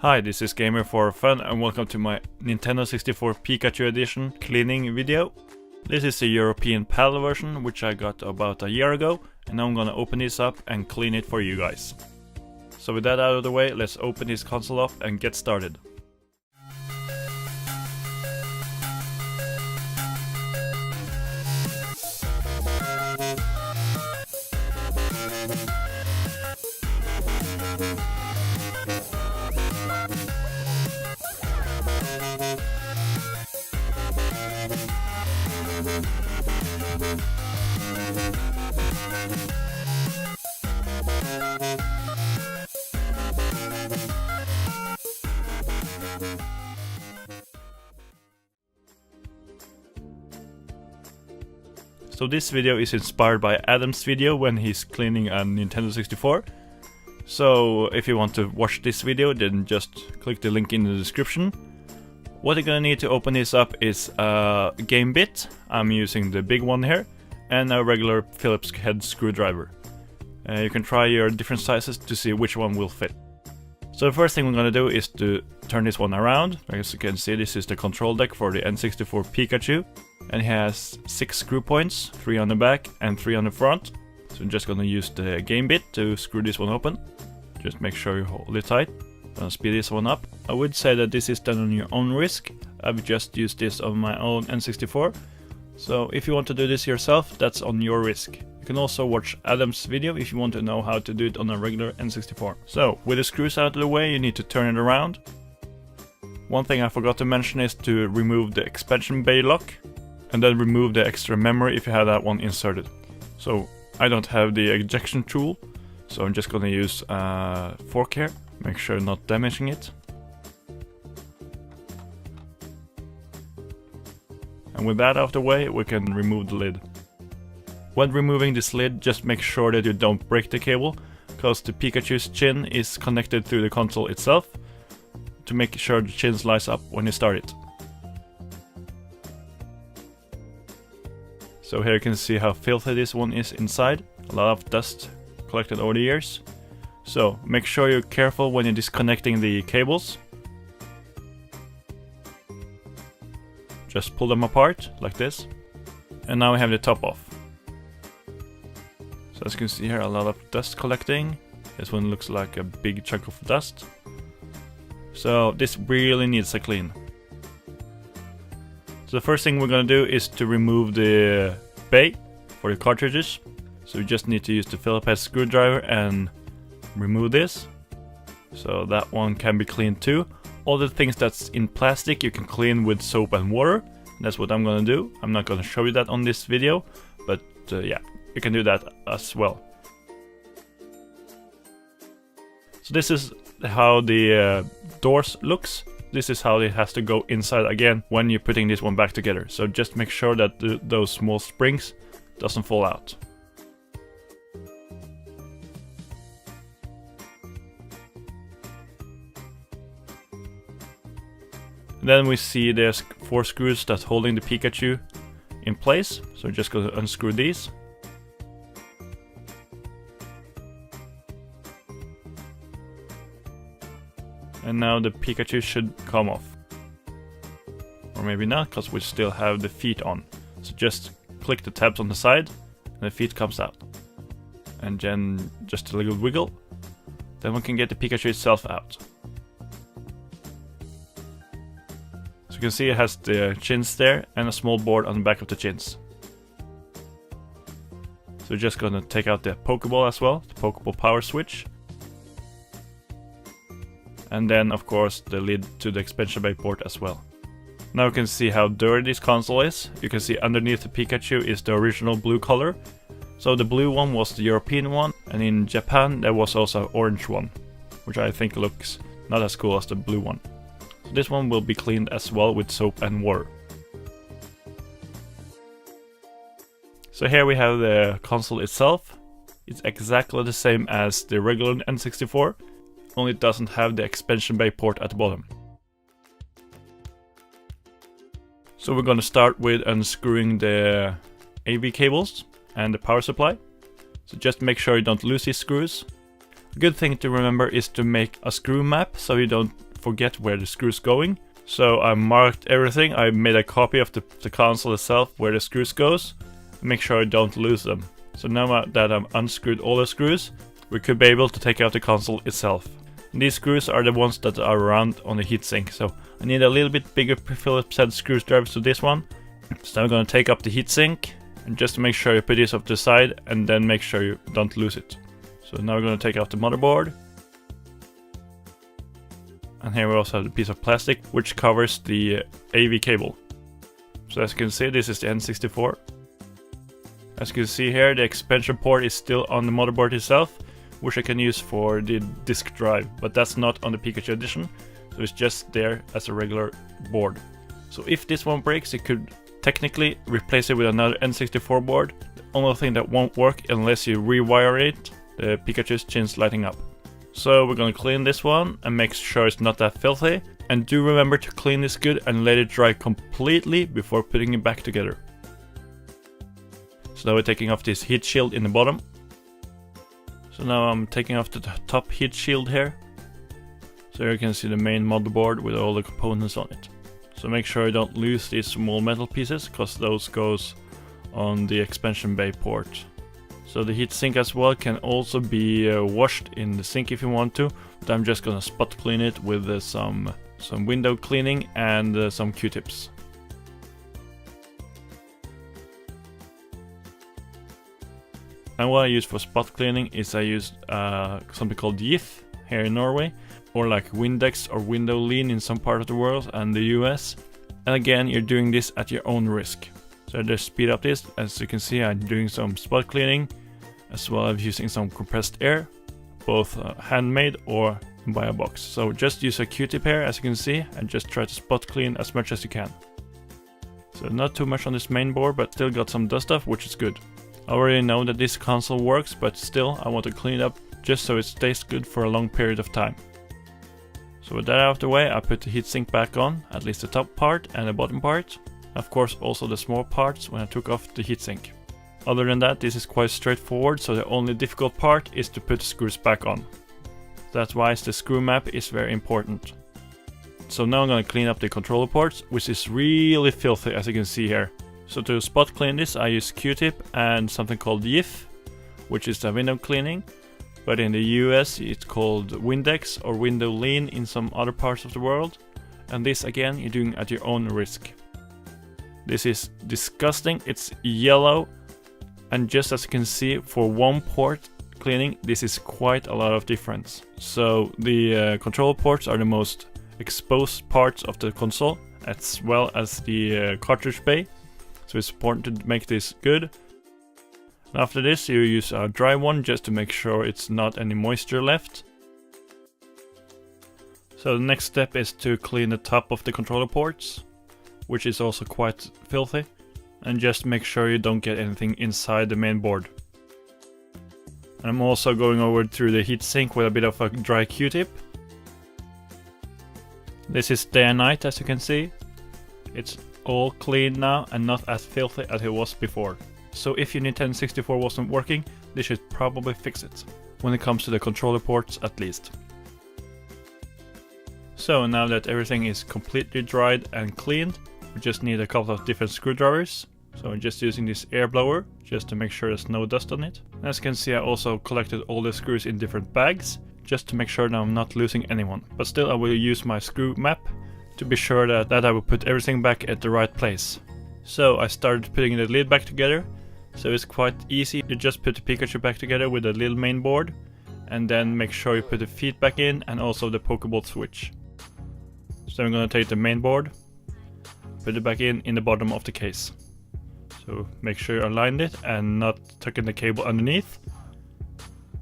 Hi, this is Gamer for Fun and welcome to my Nintendo 64 Pikachu edition cleaning video. This is the European PAL version, which I got about a year ago, and now I'm gonna open this up and clean it for you guys. So with that out of the way, let's open this console up and get started. So this video is inspired by Adam's video when he's cleaning a Nintendo 64. So if you want to watch this video, then just click the link in the description. What you're gonna need to open this up is a game bit. I'm using the big one here, and a regular Phillips head screwdriver. You can try your different sizes to see which one will fit. So the first thing we're gonna do is to turn this one around. As you can see, this is the control deck for the N64 Pikachu. And it has 6 screw points, 3 on the back and 3 on the front. So I'm just gonna use the game bit to screw this one open. Just make sure you hold it tight. Gonna speed this one up. I would say that this is done on your own risk. I've just used this on my own N64. So if you want to do this yourself, that's on your risk. You can also watch Adam's video if you want to know how to do it on a regular N64. So with the screws out of the way, you need to turn it around. One thing I forgot to mention is to remove the expansion bay lock. And then remove the extra memory if you have that one inserted. So I don't have the ejection tool, so I'm just gonna use a fork here, make sure not damaging it. And with that out of the way, we can remove the lid. When removing this lid, just make sure that you don't break the cable, because the Pikachu's chin is connected through the console itself, to make sure the chin slides up when you start it. So here you can see how filthy this one is inside. A lot of dust collected over the years. So make sure you're careful when you're disconnecting the cables. Just pull them apart like this. And now we have the top off. So as you can see here, a lot of dust collecting. This one looks like a big chunk of dust. So this really needs a clean. So the first thing we're gonna do is to remove the bay for the cartridges. So we just need to use the Phillips head screwdriver and remove this. So that one can be cleaned too. All the things that's in plastic you can clean with soap and water. That's what I'm gonna do. I'm not gonna show you that on this video, but yeah, you can do that as well. So this is how the doors looks. This is how it has to go inside again when you're putting this one back together. So just make sure that those small springs doesn't fall out. Then we see there's 4 screws that's holding the Pikachu in place. So just go to unscrew these. And now the Pikachu should come off. Or maybe not, because we still have the feet on. So just click the tabs on the side, and the feet comes out. And then just a little wiggle. Then we can get the Pikachu itself out. So you can see it has the chins there, and a small board on the back of the chins. So we're just gonna take out the Pokeball as well, the Pokeball power switch. And then of course the lid to the expansion bay port as well. Now you can see how dirty this console is. You can see underneath the Pikachu is the original blue color. So the blue one was the European one, and in Japan there was also an orange one, which I think looks not as cool as the blue one. So this one will be cleaned as well with soap and water. So here we have the console itself. It's exactly the same as the regular N64. Only it doesn't have the expansion bay port at the bottom. So we're gonna start with unscrewing the AV cables and the power supply. So just make sure you don't lose these screws. A good thing to remember is to make a screw map so you don't forget where the screw's going. So I marked everything. I made a copy of the console itself where the screws goes. Make sure I don't lose them. So now that I've unscrewed all the screws, we could be able to take out the console itself. And these screws are the ones that are around on the heatsink. So I need a little bit bigger Phillips head screwdrivers to this one. So I'm going to take up the heatsink, and just to make sure you put this up to the side and then make sure you don't lose it. So now we're going to take out the motherboard. And here we also have the piece of plastic which covers the AV cable. So as you can see, this is the N64. As you can see here, the expansion port is still on the motherboard itself, which I can use for the disk drive, but that's not on the Pikachu edition, so it's just there as a regular board. So if this one breaks, you could technically replace it with another N64 board. The only thing that won't work unless you rewire it, the Pikachu's chin's lighting up. So we're gonna clean this one and make sure it's not that filthy. And do remember to clean this good and let it dry completely before putting it back together. So now we're taking off this heat shield in the bottom. So now I'm taking off the top heat shield here. So you can see the main motherboard with all the components on it. So make sure you don't lose these small metal pieces, because those goes on the expansion bay port. So the heatsink as well can also be washed in the sink if you want to, but I'm just gonna spot clean it with some window cleaning and some Q-tips. And what I use for spot cleaning is I use something called YIF here in Norway, or like Windex or Window Lean in some part of the world and the US. And again, you're doing this at your own risk. So I just speed up this. As you can see, I'm doing some spot cleaning, as well as using some compressed air, both handmade or by a box. So just use a Q-tip here, as you can see, and just try to spot clean as much as you can. So not too much on this main board, but still got some dust off, which is good. I already know that this console works, but still I want to clean it up just so it stays good for a long period of time. So with that out of the way, I put the heatsink back on, at least the top part and the bottom part. Of course also the small parts when I took off the heatsink. Other than that, this is quite straightforward, so the only difficult part is to put the screws back on. That's why the screw map is very important. So now I'm going to clean up the controller ports, which is really filthy, as you can see here. So to spot clean this, I use Q-tip and something called YIF, which is a window cleaning. But in the US it's called Windex or Window Lean in some other parts of the world. And this again, you're doing at your own risk. This is disgusting, it's yellow. And just as you can see, for one port cleaning, this is quite a lot of difference. So the control ports are the most exposed parts of the console, as well as the cartridge bay. So it's important to make this good. After this, you use a dry one just to make sure it's not any moisture left. So the next step is to clean the top of the controller ports, which is also quite filthy. And just make sure you don't get anything inside the main board. And I'm also going over through the heatsink with a bit of a dry Q-tip. This is day and night, as you can see. It's all clean now and not as filthy as it was before. So if your Nintendo 64 wasn't working, they should probably fix it. When it comes to the controller ports at least. So now that everything is completely dried and cleaned, we just need a couple of different screwdrivers. So I'm just using this air blower just to make sure there's no dust on it. As you can see, I also collected all the screws in different bags just to make sure that I'm not losing anyone. But still I will use my screw map to be sure that I will put everything back at the right place. So I started putting the lid back together. So it's quite easy. You just put the Pikachu back together with the little main board, and then make sure you put the feet back in and also the Pokeball switch. So I'm going to take the main board, put it back in the bottom of the case. So make sure you aligned it and not tucking the cable underneath.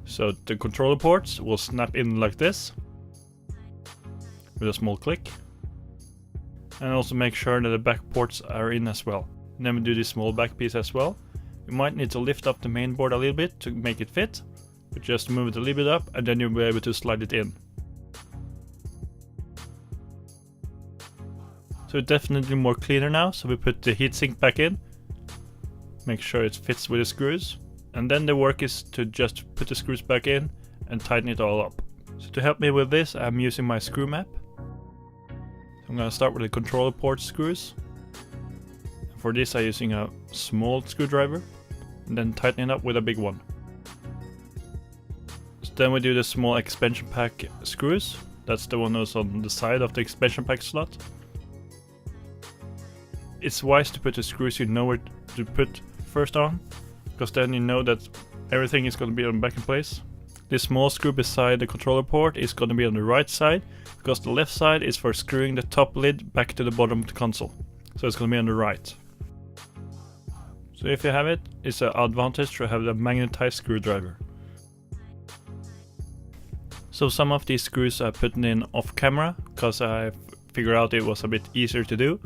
So the controller ports will snap in like this with a small click. And also make sure that the back ports are in as well. And then we do this small back piece as well. You might need to lift up the main board a little bit to make it fit, but just move it a little bit up and then you'll be able to slide it in. So it's definitely more cleaner now, so we put the heatsink back in. Make sure it fits with the screws. And then the work is to just put the screws back in and tighten it all up. So to help me with this, I'm using my screw map. I'm gonna start with the controller port screws. For this I'm using a small screwdriver and then tighten it up with a big one. So then we do the small expansion pack screws. That's the one that's on the side of the expansion pack slot. It's wise to put the screws you know where to put first on, because then you know that everything is going to be back in place. This small screw beside the controller port is going to be on the right side, because the left side is for screwing the top lid back to the bottom of the console. So it's going to be on the right. So if you have it, it's an advantage to have the magnetized screwdriver. So some of these screws I put in off camera, because I figured out it was a bit easier to do.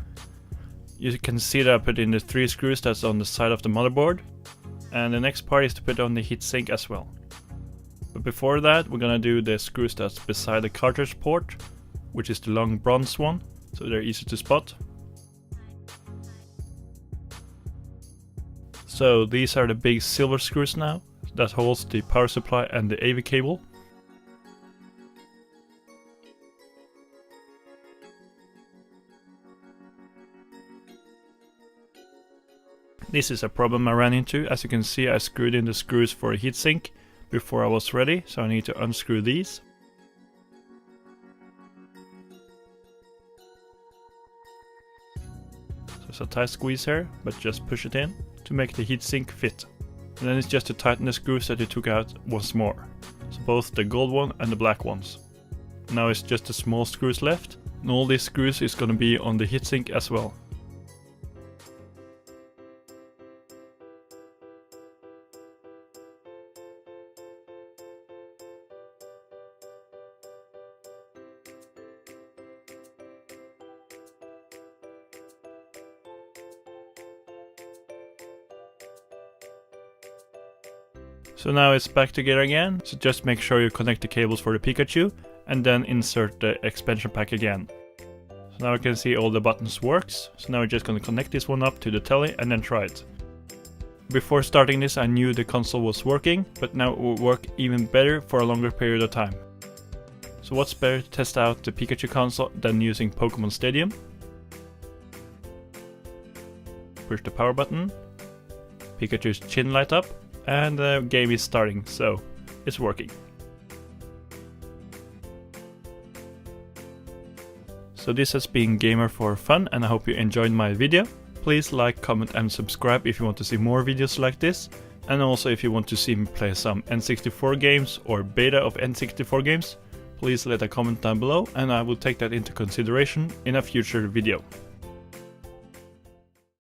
You can see that I put in the 3 screws that's on the side of the motherboard. And the next part is to put on the heatsink as well. But before that, we're gonna do the screws that's beside the cartridge port, which is the long bronze one, so they're easy to spot. So these are the big silver screws now, that holds the power supply and the AV cable. This is a problem I ran into. As you can see, I screwed in the screws for a heatsink before I was ready, so I need to unscrew these. So it's a tight squeeze here, but just push it in to make the heatsink fit. And then it's just to tighten the screws that you took out once more. So both the gold one and the black ones. Now it's just the small screws left, and all these screws is going to be on the heatsink as well. So now it's back together again, so just make sure you connect the cables for the Pikachu and then insert the expansion pack again. So now you can see all the buttons works, so now we're just going to connect this one up to the telly and then try it. Before starting this I knew the console was working, but now it will work even better for a longer period of time. So what's better to test out the Pikachu console than using Pokemon Stadium? Push the power button, Pikachu's chin light up, and the game is starting, so it's working. So this has been Gamer for Fun, and I hope you enjoyed my video. Please like, comment and subscribe if you want to see more videos like this, and also if you want to see me play some N64 games or beta of N64 games, please let a comment down below and I will take that into consideration in a future video.